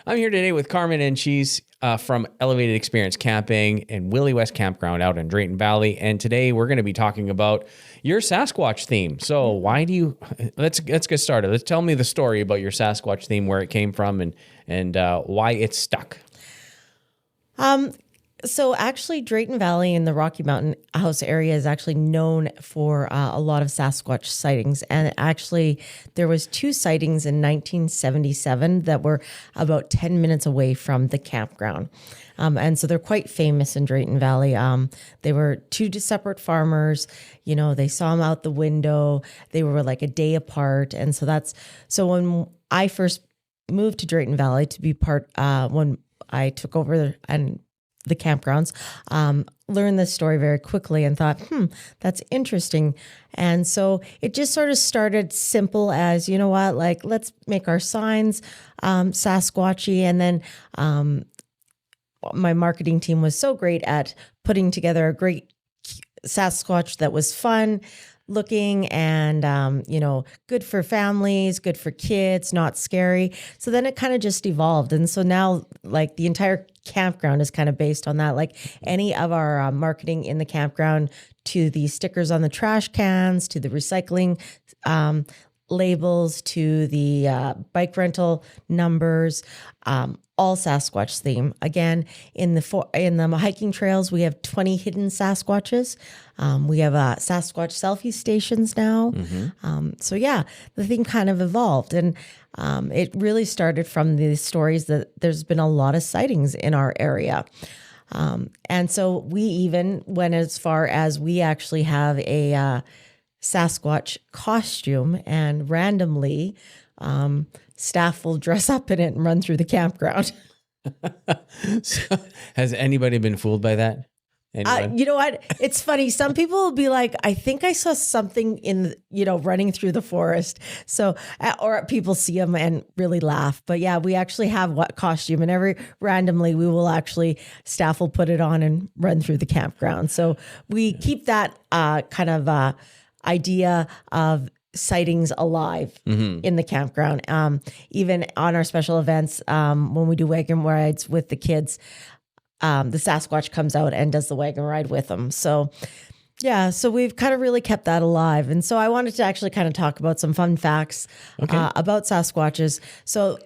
I'm here today with Carmen, and she's from Elevated Experience Camping and Willy West Campground out in Drayton Valley. And today we're going to be talking about your Sasquatch theme. So why do you, let's get started. Let's tell me the story about your Sasquatch theme, where it came from and why it's stuck. So actually, Drayton Valley in the Rocky Mountain House area is actually known for a lot of Sasquatch sightings. And actually, there was 2 sightings in 1977 that were about 10 minutes away from the campground. And so they're quite famous in Drayton Valley. They were 2 separate farmers. You know, they saw them out the window. They were like a day apart. And so when I first moved to Drayton Valley to be when I took over and the campgrounds, learned this story very quickly and thought, that's interesting. And so it just sort of started simple as, you know what, like, let's make our signs Sasquatchy. And then my marketing team was so great at putting together a great Sasquatch that was fun looking and, good for families, good for kids, not scary. So then it kind of just evolved. And so now, like, the entire campground is kind of based on that. Like, any of our marketing in the campground, to the stickers on the trash cans, to the recycling labels, to the bike rental numbers, all Sasquatch theme. Again, in the hiking trails, we have 20 hidden Sasquatches. We have Sasquatch selfie stations now. So yeah, the theme kind of evolved, and it really started from the stories that there's been a lot of sightings in our area. And so we even went as far as we actually have a Sasquatch costume, and randomly staff will dress up in it and run through the campground. So, has anybody been fooled by that? You know what? It's funny. Some people will be like, I think I saw something running through the forest. So, or people see them and really laugh. But yeah, we actually have what costume, and randomly staff will put it on and run through the campground. So we keep that kind of idea of sightings alive in the campground. Even on our special events, when we do wagon rides with the kids, the Sasquatch comes out and does the wagon ride with them. So yeah, so we've kind of really kept that alive. And so I wanted to actually kind of talk about some fun facts about Sasquatches. So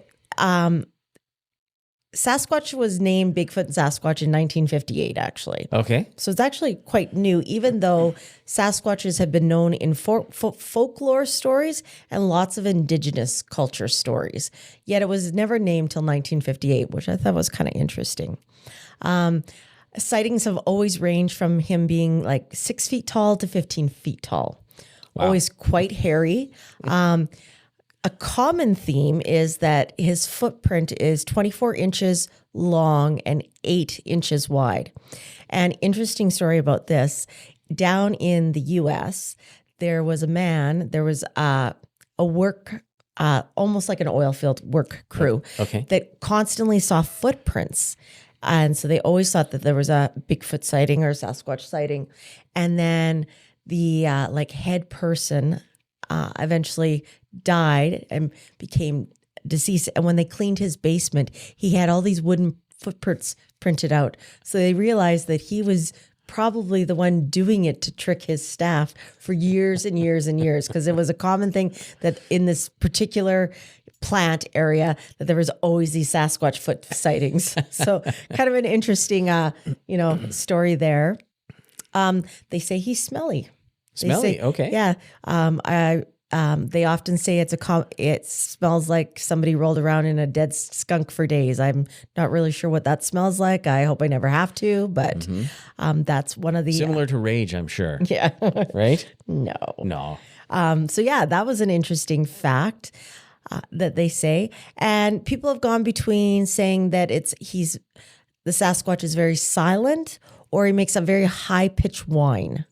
Sasquatch was named Bigfoot and Sasquatch in 1958, actually. Okay. So it's actually quite new, even though Sasquatches have been known in folklore stories and lots of indigenous culture stories. Yet it was never named till 1958, which I thought was kind of interesting. Sightings have always ranged from him being like 6 feet tall to 15 feet tall. Wow. Always quite hairy. A common theme is that his footprint is 24 inches long and 8 inches wide. An interesting story about this, down in the U.S., there was a work, almost like an oil field work crew that constantly saw footprints. And so they always thought that there was a Bigfoot sighting or a Sasquatch sighting. And then the head person eventually died and became deceased. And when they cleaned his basement, he had all these wooden footprints printed out. So they realized that he was probably the one doing it to trick his staff for years and years and years, because it was a common thing that in this particular plant area that there was always these Sasquatch foot sightings. So kind of an interesting, story there. They say he's smelly. Okay. Yeah. They often say it smells like somebody rolled around in a dead skunk for days. I'm not really sure what that smells like. I hope I never have to, but that's one of the... Similar to rage, I'm sure. Yeah. Right? No. So yeah, that was an interesting fact that they say. And people have gone between saying that the Sasquatch is very silent, or he makes a very high-pitched whine.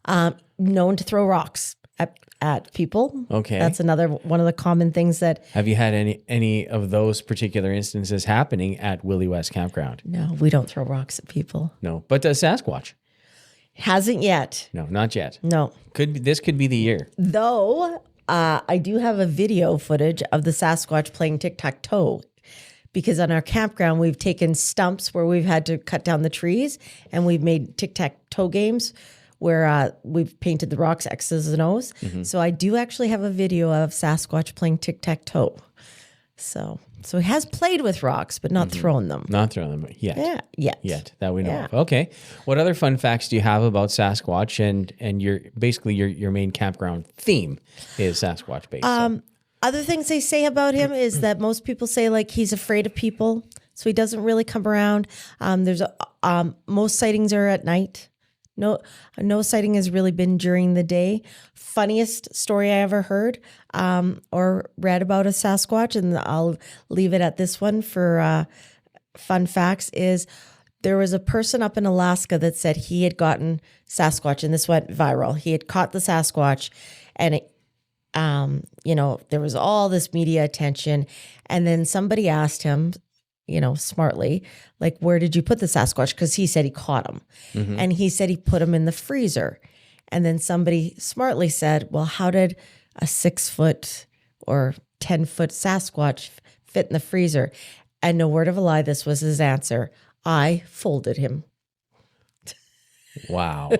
Known to throw rocks at people. Okay. That's another one of the common things that... Have you had any of those particular instances happening at Willy West Campground? No, we don't throw rocks at people. No, but does Sasquatch? Hasn't yet. No, not yet. No. This could be the year. Though I do have a video footage of the Sasquatch playing tic-tac-toe, because on our campground, we've taken stumps where we've had to cut down the trees, and we've made tic-tac-toe games where we've painted the rocks X's and O's. So I do actually have a video of Sasquatch playing tic-tac-toe. So he has played with rocks, but not thrown them. Not thrown them yet. Yeah, Yet that we know of. Okay. What other fun facts do you have about Sasquatch and your basically your main campground theme is Sasquatch based? Other things they say about him is that most people say like he's afraid of people, so he doesn't really come around. Most sightings are at night. No sighting has really been during the day. Funniest story I ever heard or read about a Sasquatch, and I'll leave it at this one for fun facts, is there was a person up in Alaska that said he had gotten Sasquatch, and this went viral. He had caught the Sasquatch, and there was all this media attention, and then somebody asked him, smartly, like, where did you put the Sasquatch? Because he said he caught him. And he said he put him in the freezer. And then somebody smartly said, well, how did a 6-foot or 10-foot Sasquatch fit in the freezer? And no word of a lie, this was his answer. I folded him. Wow.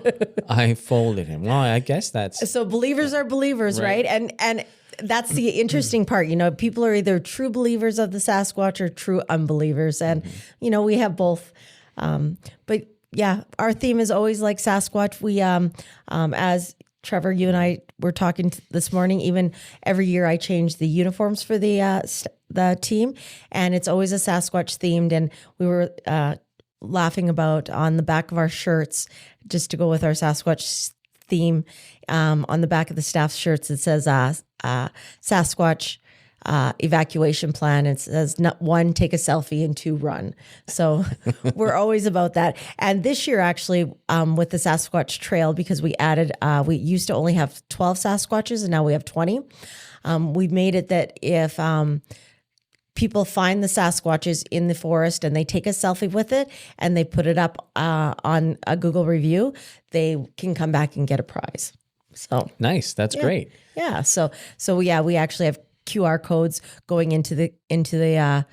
I folded him. Well, I guess that's... So believers are believers, right? And that's the interesting part. People are either true believers of the Sasquatch or true unbelievers. And, we have both. But yeah, our theme is always like Sasquatch. We, as Trevor, you and I were talking this morning, even every year I change the uniforms for the team, and it's always a Sasquatch themed. And we were laughing about on the back of our shirts, just to go with our Sasquatch theme, on the back of the staff shirts, it says Sasquatch evacuation plan. It says, one, take a selfie, and 2, run. So we're always about that. And this year, actually, with the Sasquatch Trail, because we added, we used to only have 12 Sasquatches, and now we have 20. We've made it that if people find the Sasquatches in the forest and they take a selfie with it and they put it up on a Google review, they can come back and get a prize. So nice. That's great. Yeah. So we actually have QR codes going into the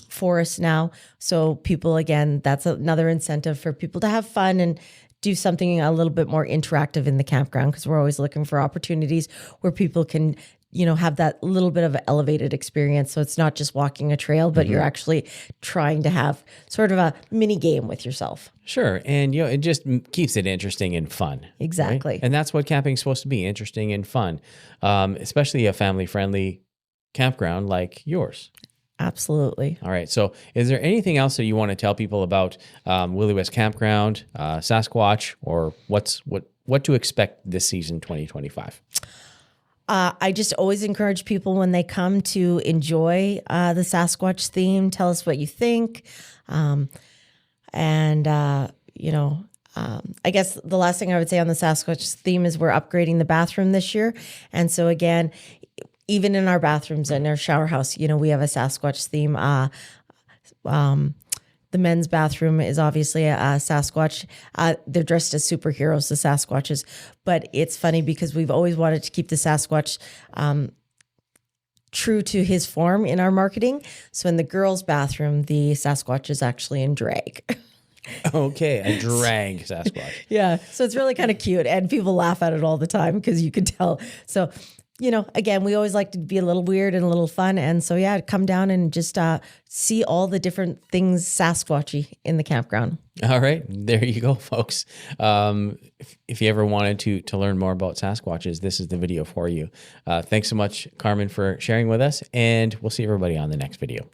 forest now. So people, again, that's another incentive for people to have fun and do something a little bit more interactive in the campground, because we're always looking for opportunities where people can have that little bit of an elevated experience. So it's not just walking a trail, but you're actually trying to have sort of a mini game with yourself. Sure. And, it just keeps it interesting and fun. Exactly. Right? And that's what camping's supposed to be, interesting and fun, especially a family-friendly campground like yours. Absolutely. All right. So is there anything else that you want to tell people about Willey West Campground, Sasquatch, or what to expect this season 2025? I just always encourage people when they come to enjoy the Sasquatch theme. Tell us what you think. I guess the last thing I would say on the Sasquatch theme is we're upgrading the bathroom this year. And so again, even in our bathrooms and our shower house, we have a Sasquatch theme. The men's bathroom is obviously a Sasquatch. They're dressed as superheroes, the Sasquatches. But it's funny because we've always wanted to keep the Sasquatch true to his form in our marketing. So in the girls' bathroom, the Sasquatch is actually in drag. Okay, a drag Sasquatch. Yeah, so it's really kind of cute. And people laugh at it all the time because you can tell. So, again, we always like to be a little weird and a little fun. And so, yeah, come down and just see all the different things Sasquatchy in the campground. All right. There you go, folks. If you ever wanted to learn more about Sasquatches, this is the video for you. Thanks so much, Carmen, for sharing with us. And we'll see everybody on the next video.